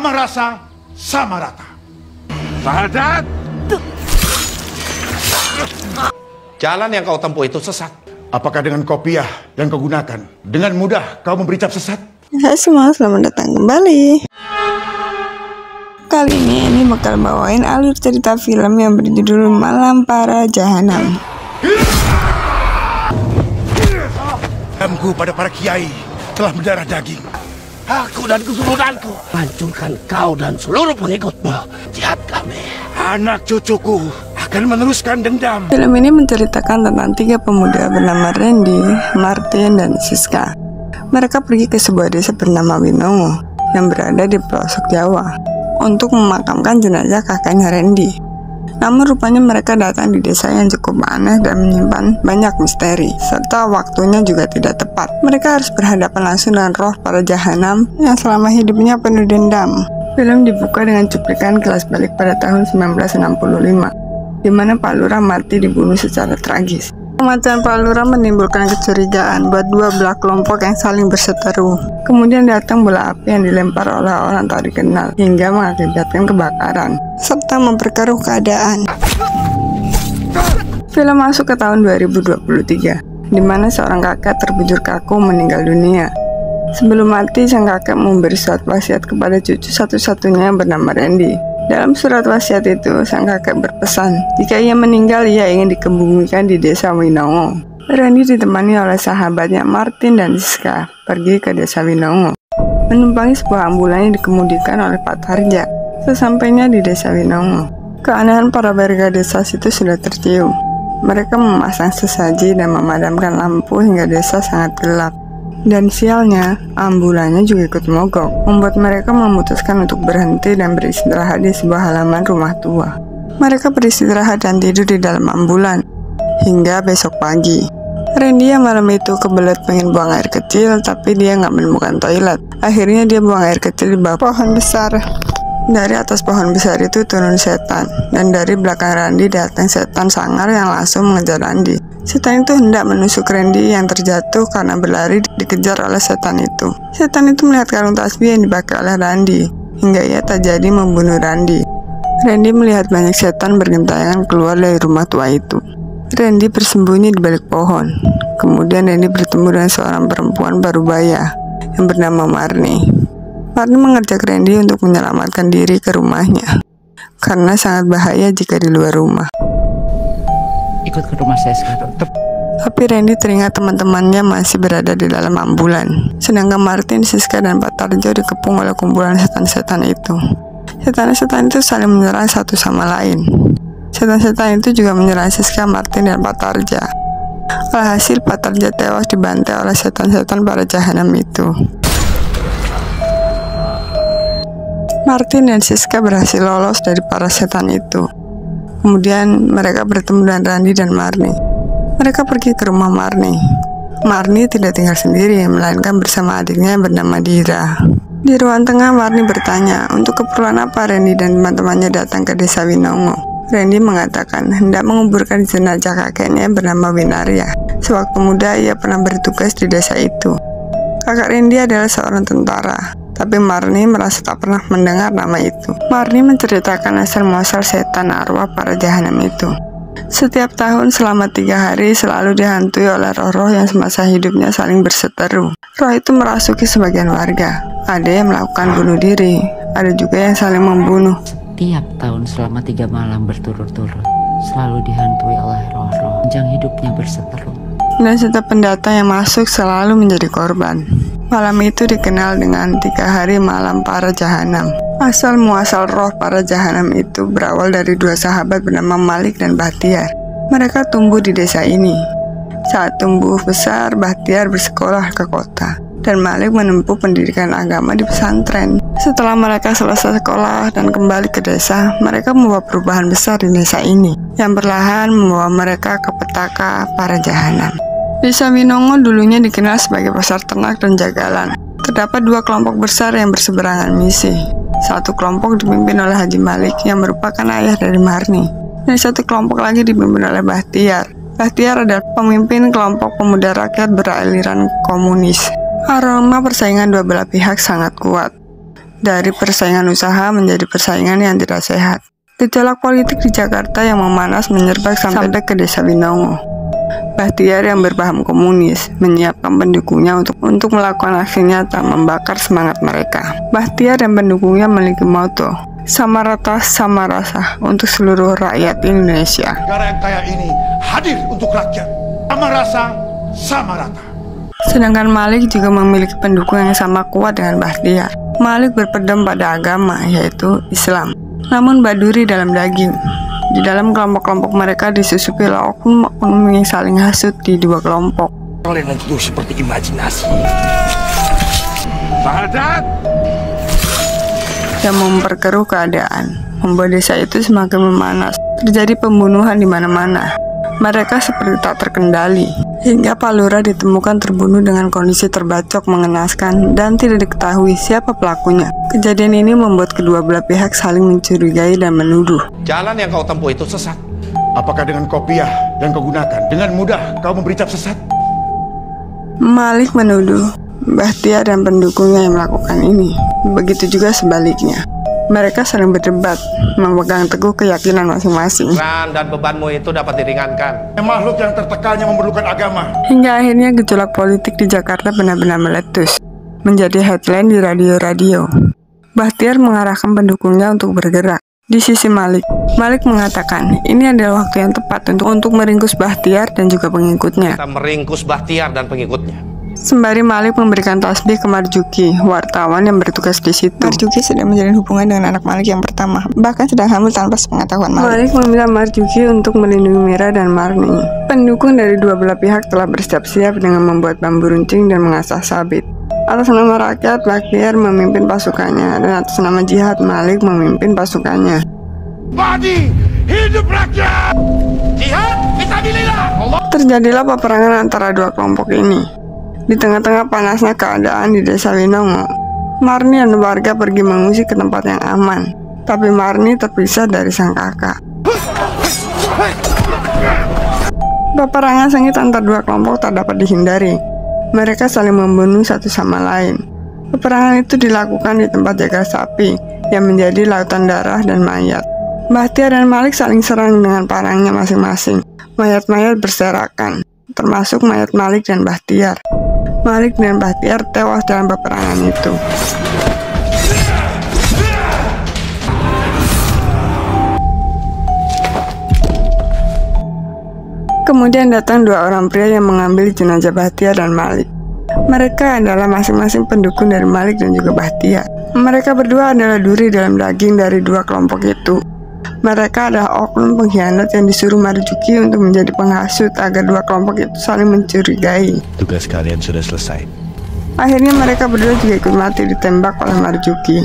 sama rasa, sama rata. Sahadat! Jalan yang kau tempuh itu sesat. Apakah dengan kopiah yang kau gunakan, dengan mudah kau memberi cap sesat? Hai semua, selamat datang kembali. Kali ini bakal bawain alur cerita film yang berjudul Malam Para Jahanam. Dendamku pada para kiai telah mendarah daging. Aku dan keturunanku hancurkan kau dan seluruh pengikutmu. Lihat kami. Anak cucuku akan meneruskan dendam. Film ini menceritakan tentang 3 pemuda bernama Randy, Martin, dan Siska. Mereka pergi ke sebuah desa bernama Winongo yang berada di pelosok Jawa untuk memakamkan jenazah kakaknya Randy. Namun rupanya mereka datang di desa yang cukup aneh dan menyimpan banyak misteri, serta waktunya juga tidak tepat. Mereka harus berhadapan langsung dengan roh para jahanam yang selama hidupnya penuh dendam. Film dibuka dengan cuplikan kelas balik pada tahun 1965, di mana Pak Lurah mati dibunuh secara tragis. Kematian Pak Lurah menimbulkan kecurigaan buat dua belah kelompok yang saling berseteru. Kemudian datang bola api yang dilempar oleh orang tak dikenal hingga mengakibatkan kebakaran serta memperkeruh keadaan. Film masuk ke tahun 2023, di mana seorang kakek terbujur kaku meninggal dunia. Sebelum mati, sang kakek memberi surat wasiat kepada cucu satu-satunya yang bernama Randy. Dalam surat wasiat itu, sang kakek berpesan, jika ia meninggal, ia ingin dikebumikan di desa Winongo. Randy ditemani oleh sahabatnya Martin dan Siska pergi ke desa Winongo, menumpangi sebuah ambulan yang dikemudikan oleh Pak Tarja. Sesampainya di desa Winongo, keanehan para warga desa situ sudah tercium. Mereka memasang sesaji dan memadamkan lampu hingga desa sangat gelap. Dan sialnya, ambulannya juga ikut mogok, membuat mereka memutuskan untuk berhenti dan beristirahat di sebuah halaman rumah tua. Mereka beristirahat dan tidur di dalam ambulan hingga besok pagi. Randy yang malam itu kebelet pengen buang air kecil, tapi dia nggak menemukan toilet. Akhirnya dia buang air kecil di bawah pohon besar. Dari atas pohon besar itu turun setan, dan dari belakang Randy datang setan sangar yang langsung mengejar Randy. Setan itu hendak menusuk Randy yang terjatuh karena berlari dikejar oleh setan itu. Setan itu melihat karung tasbih yang dipakai oleh Randy, hingga ia tak jadi membunuh Randy. Randy melihat banyak setan bergentayangan keluar dari rumah tua itu. Randy bersembunyi di balik pohon. Kemudian Randy bertemu dengan seorang perempuan parubaya yang bernama Marni. Marni mengajak Randy untuk menyelamatkan diri ke rumahnya, karena sangat bahaya jika di luar rumah. Ikut ke rumah saya sekarang. Tapi Randy teringat teman-temannya masih berada di dalam ambulan, sedangkan Martin, Siska, dan Pak Tarjo dikepung oleh kumpulan setan-setan itu. Setan-setan itu saling menyerang satu sama lain. Setan-setan itu juga menyerang Siska, Martin, dan Pak Tarja. Alhasil Pak Tarja tewas dibantai oleh setan-setan para jahanam itu. Martin dan Siska berhasil lolos dari para setan itu. Kemudian mereka bertemu dengan Randy dan Marni. Mereka pergi ke rumah Marni. Marni tidak tinggal sendiri, melainkan bersama adiknya yang bernama Dira. Di ruang tengah, Marni bertanya untuk keperluan apa Randy dan teman-temannya datang ke desa Winongo. Randy mengatakan hendak menguburkan jenazah kakeknya yang bernama Winaria. Sewaktu muda ia pernah bertugas di desa itu. Kakak Randy adalah seorang tentara, tapi Marni merasa tak pernah mendengar nama itu. Marni menceritakan asal-muasal setan arwah para jahanam itu. Setiap tahun selama 3 hari selalu dihantui oleh roh-roh yang semasa hidupnya saling berseteru. Roh itu merasuki sebagian warga. Ada yang melakukan bunuh diri, ada juga yang saling membunuh. Tiap tahun selama 3 malam berturut-turut selalu dihantui oleh roh-roh yang hidupnya berseteru. Dan setiap pendatang yang masuk selalu menjadi korban. Malam itu dikenal dengan 3 hari malam para jahanam. Asal muasal roh para jahanam itu berawal dari 2 sahabat bernama Malik dan Bahtiar. Mereka tumbuh di desa ini. Saat tumbuh besar, Bahtiar bersekolah ke kota, dan Malik menempuh pendidikan agama di pesantren. Setelah mereka selesai sekolah dan kembali ke desa, mereka membawa perubahan besar di desa ini, yang perlahan membawa mereka ke petaka para jahanam. Desa Winongo dulunya dikenal sebagai pasar ternak dan jagalan. Terdapat 2 kelompok besar yang berseberangan misi. Satu kelompok dipimpin oleh Haji Malik yang merupakan ayah dari Marni, dan satu kelompok lagi dipimpin oleh Bahtiar. Bahtiar adalah pemimpin kelompok pemuda rakyat beraliran komunis. Aroma persaingan dua belah pihak sangat kuat. Dari persaingan usaha menjadi persaingan yang tidak sehat. Gejolak politik di Jakarta yang memanas menyerbat sampai ke Desa Winongo. Bahtiar yang berpaham komunis menyiapkan pendukungnya untuk melakukan aksi nyata membakar semangat mereka. Bahtiar dan pendukungnya memiliki moto sama rata sama rasa untuk seluruh rakyat Indonesia. Negara yang kaya ini hadir untuk rakyat, sama rasa, sama rata. Sedangkan Malik juga memiliki pendukung yang sama kuat dengan Bahtiar. Malik berpedoman pada agama, yaitu Islam. Namun baduri dalam daging. Di dalam kelompok-kelompok mereka disusupi oleh oknum-oknum yang saling hasut di dua kelompok. Kalian itu seperti imajinasi. Sahadat! Yang memperkeruh keadaan, membuat desa itu semakin memanas. Terjadi pembunuhan di mana-mana. Mereka seperti tak terkendali, hingga Pak Lurah ditemukan terbunuh dengan kondisi terbacok mengenaskan dan tidak diketahui siapa pelakunya. Kejadian ini membuat kedua belah pihak saling mencurigai dan menuduh. Jalan yang kau tempuh itu sesat. Apakah dengan kopiah yang kau gunakan, dengan mudah kau memberi cap sesat? Malik menuduh Bahtiar dan pendukungnya yang melakukan ini. Begitu juga sebaliknya. Mereka saling berdebat, memegang teguh keyakinan masing-masing. Dan bebanmu itu dapat diringankan. Makhluk yang tertekan yang memerlukan agama. Hingga akhirnya gejolak politik di Jakarta benar-benar meletus, menjadi headline di radio-radio. Bahtiar mengarahkan pendukungnya untuk bergerak. Di sisi Malik mengatakan ini adalah waktu yang tepat untuk meringkus Bahtiar dan juga pengikutnya. Kita meringkus Bahtiar dan pengikutnya. Sembari Malik memberikan tasbih ke Marjuki, wartawan yang bertugas di situ. Marjuki sedang menjalin hubungan dengan anak Malik yang pertama, bahkan sedang hamil tanpa sepengetahuan Malik. Malik meminta Marjuki untuk melindungi Mira dan Marni. Pendukung dari dua belah pihak telah bersiap-siap dengan membuat bambu runcing dan mengasah sabit. Atas nama rakyat, Bahtiar memimpin pasukannya, dan atas nama jihad, Malik memimpin pasukannya. Mati, hidup rakyat! Jihad, fisabilillah! Terjadilah peperangan antara dua kelompok ini. Di tengah-tengah panasnya keadaan di Desa Winongo, Marni dan warga pergi mengungsi ke tempat yang aman. Tapi Marni terpisah dari sang kakak. Peperangan sengit antar dua kelompok tak dapat dihindari. Mereka saling membunuh satu sama lain. Peperangan itu dilakukan di tempat jaga sapi yang menjadi lautan darah dan mayat. Bahtiar dan Malik saling serang dengan parangnya masing-masing. Mayat-mayat berserakan, termasuk mayat Malik dan Bahtiar. Malik dan Bahtiar tewas dalam peperangan itu. Kemudian datang dua orang pria yang mengambil jenazah Bahtiar dan Malik. Mereka adalah masing-masing pendukung dari Malik dan juga Bahtiar. Mereka berdua adalah duri dalam daging dari dua kelompok itu. Mereka adalah oknum pengkhianat yang disuruh Marjuki untuk menjadi penghasut agar dua kelompok itu saling mencurigai. Tugas kalian sudah selesai. Akhirnya mereka berdua juga ikut mati ditembak oleh Marjuki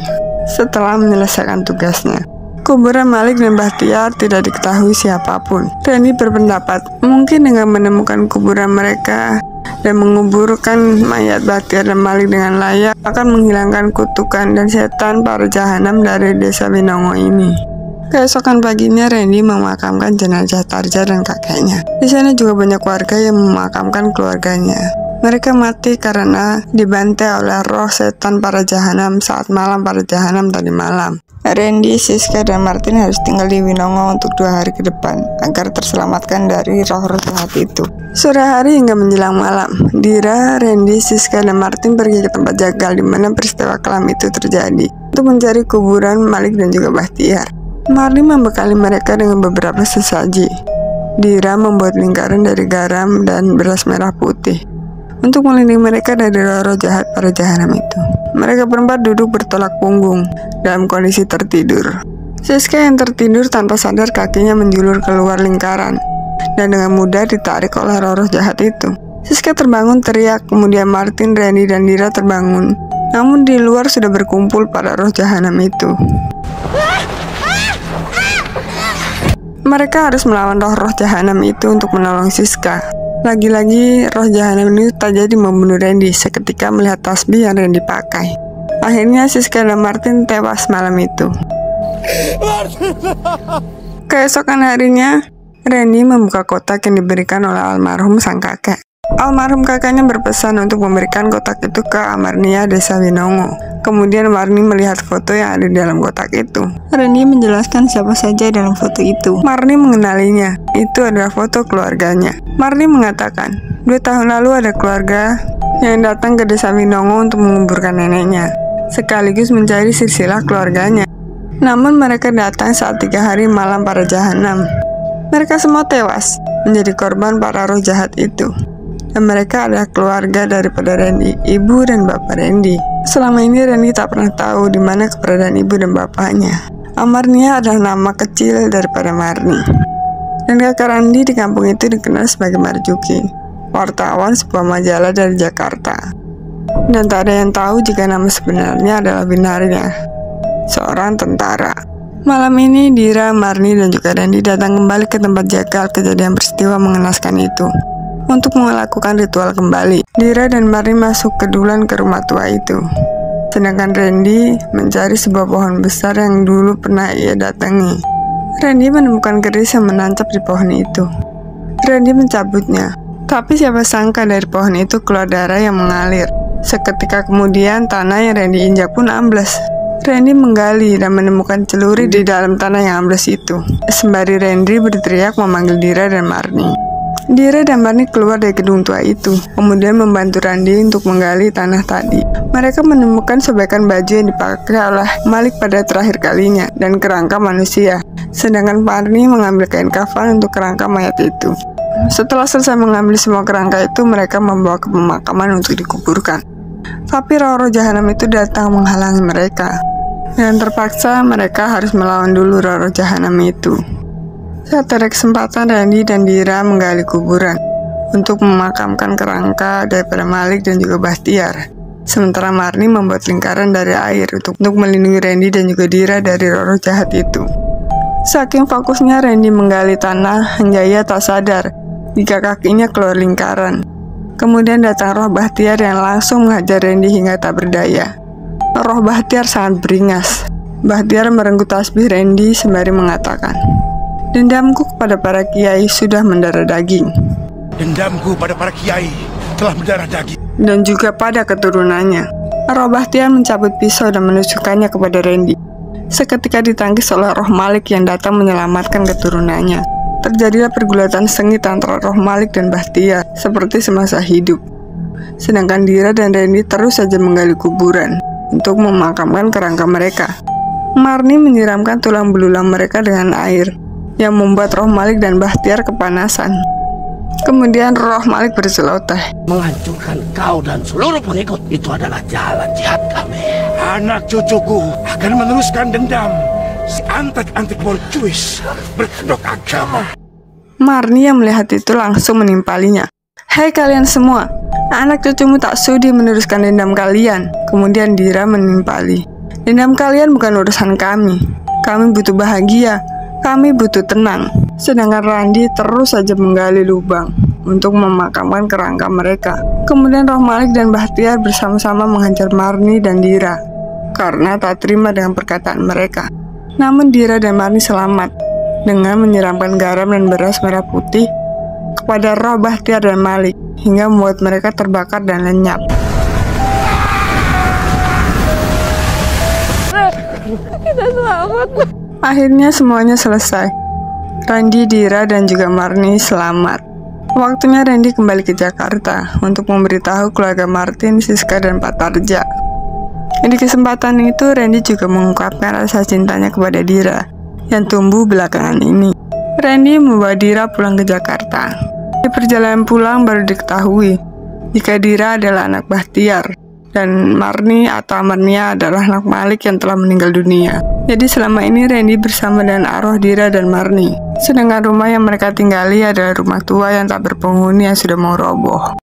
setelah menyelesaikan tugasnya. Kuburan Malik dan Bahtiar tidak diketahui siapapun. Randy berpendapat mungkin dengan menemukan kuburan mereka dan menguburkan mayat Bahtiar dan Malik dengan layak akan menghilangkan kutukan dan setan para jahanam dari Desa Winongo ini. Keesokan paginya Randy memakamkan jenazah Tarja dan kakeknya. Di sana juga banyak warga yang memakamkan keluarganya. Mereka mati karena dibantai oleh roh setan para jahanam saat malam para jahanam tadi malam. Randy, Siska, dan Martin harus tinggal di Winongo untuk 2 hari ke depan agar terselamatkan dari roh-roh jahat itu. Sore hari hingga menjelang malam, Dira, Randy, Siska, dan Martin pergi ke tempat jagal di mana peristiwa kelam itu terjadi untuk mencari kuburan Malik dan juga Bahtiar. Marni membekali mereka dengan beberapa sesaji. Dira membuat lingkaran dari garam dan beras merah putih untuk melindungi mereka dari roh-roh jahat para jahanam itu. Mereka berempat duduk bertolak punggung dalam kondisi tertidur. Siska yang tertidur tanpa sadar kakinya menjulur keluar lingkaran dan dengan mudah ditarik oleh roh-roh jahat itu. Siska terbangun teriak, kemudian Martin, Randy, dan Dira terbangun. Namun di luar sudah berkumpul para roh jahanam itu. Mereka harus melawan roh-roh jahanam itu untuk menolong Siska. Lagi-lagi roh jahanam ini tak jadi membunuh Randy seketika melihat tasbih yang Randy pakai. Akhirnya Siska dan Martin tewas malam itu. Keesokan harinya, Randy membuka kotak yang diberikan oleh almarhum sang kakek. Almarhum kakaknya berpesan untuk memberikan kotak itu ke Amarnia Desa Winongo. Kemudian Marni melihat foto yang ada di dalam kotak itu. Randy menjelaskan siapa saja dalam foto itu. Marni mengenalinya. Itu adalah foto keluarganya. Marni mengatakan, 2 tahun lalu ada keluarga yang datang ke Desa Winongo untuk menguburkan neneknya, sekaligus mencari silsilah keluarganya. Namun mereka datang saat 3 hari malam para jahanam. Mereka semua tewas, menjadi korban para roh jahat itu. Dan mereka adalah keluarga daripada Randy, ibu dan bapak Randy. Selama ini Randy tak pernah tahu di mana keberadaan ibu dan bapaknya. Amarnia adalah nama kecil daripada Marni. Dan kakak Randy di kampung itu dikenal sebagai Marjuki, wartawan sebuah majalah dari Jakarta. Dan tak ada yang tahu jika nama sebenarnya adalah Winarya, seorang tentara. Malam ini Dira, Marni, dan juga Randy datang kembali ke tempat jagal kejadian peristiwa mengenaskan itu untuk melakukan ritual kembali. Dira dan Marni masuk ke dulan ke rumah tua itu, sedangkan Randy mencari sebuah pohon besar yang dulu pernah ia datangi. Randy menemukan keris yang menancap di pohon itu. Randy mencabutnya, tapi siapa sangka dari pohon itu keluar darah yang mengalir. Seketika kemudian tanah yang Randy injak pun ambles. Randy menggali dan menemukan celurit di dalam tanah yang ambles itu. Sembari Randy berteriak memanggil Dira dan Marni. Dira dan Marni keluar dari gedung tua itu, kemudian membantu Randy untuk menggali tanah tadi. Mereka menemukan sobekan baju yang dipakai oleh Malik pada terakhir kalinya dan kerangka manusia, sedangkan Marni mengambil kain kafan untuk kerangka mayat itu. Setelah selesai mengambil semua kerangka itu, mereka membawa ke pemakaman untuk dikuburkan. Tapi roh-roh jahanam itu datang menghalangi mereka, dan terpaksa mereka harus melawan dulu roh-roh jahanam itu. Saat ada kesempatan, Randy dan Dira menggali kuburan untuk memakamkan kerangka daripada Malik dan juga Bahtiar. Sementara Marni membuat lingkaran dari air untuk melindungi Randy dan juga Dira dari roh-roh jahat itu. Saking fokusnya Randy menggali tanah hingga ia tak sadar jika kakinya keluar lingkaran. Kemudian datang roh Bahtiar yang langsung menghajar Randy hingga tak berdaya. Roh Bahtiar sangat beringas. Bahtiar merenggut tasbih Randy sembari mengatakan, "Dendamku kepada para kiai sudah mendarah daging. Dendamku pada para kiai telah mendarah daging." Dan juga pada keturunannya. Roh Bahtiar mencabut pisau dan menusukkannya kepada Randy. Seketika ditangkis oleh roh Malik yang datang menyelamatkan keturunannya. Terjadilah pergulatan sengit antara roh Malik dan Bahtiar seperti semasa hidup. Sedangkan Dira dan Randy terus saja menggali kuburan untuk memakamkan kerangka mereka. Marni menyiramkan tulang belulang mereka dengan air yang membuat roh Malik dan Bahtiar kepanasan. Kemudian roh Malik berceloteh, Menghancurkan kau dan seluruh pengikut itu adalah jalan jihad kami. Anak cucuku akan meneruskan dendam si antek-antek borjuis berkedok agama. Marni yang melihat itu langsung menimpalinya. "Hei kalian semua, anak cucumu tak sudi meneruskan dendam kalian." Kemudian Dira menimpali, "Dendam kalian bukan urusan kami. Kami butuh bahagia, kami butuh tenang." Sedangkan Randy terus saja menggali lubang untuk memakamkan kerangka mereka. Kemudian roh Malik dan Bahtiar bersama-sama menghajar Marni dan Dira karena tak terima dengan perkataan mereka. Namun Dira dan Marni selamat dengan menyiramkan garam dan beras merah putih kepada roh Bahtiar dan Malik hingga membuat mereka terbakar dan lenyap. Kita selamat. Akhirnya semuanya selesai. Randy, Dira, dan juga Marni selamat. Waktunya Randy kembali ke Jakarta untuk memberitahu keluarga Martin, Siska, dan Pak Tarja. Di kesempatan itu Randy juga mengungkapkan rasa cintanya kepada Dira yang tumbuh belakangan ini. Randy membawa Dira pulang ke Jakarta. Di perjalanan pulang baru diketahui jika Dira adalah anak Bahtiar dan Marni atau Amarnia adalah anak Malik yang telah meninggal dunia. Jadi selama ini Randy bersama dengan arwah Dira dan Marni. Sedangkan rumah yang mereka tinggali adalah rumah tua yang tak berpenghuni yang sudah mau roboh.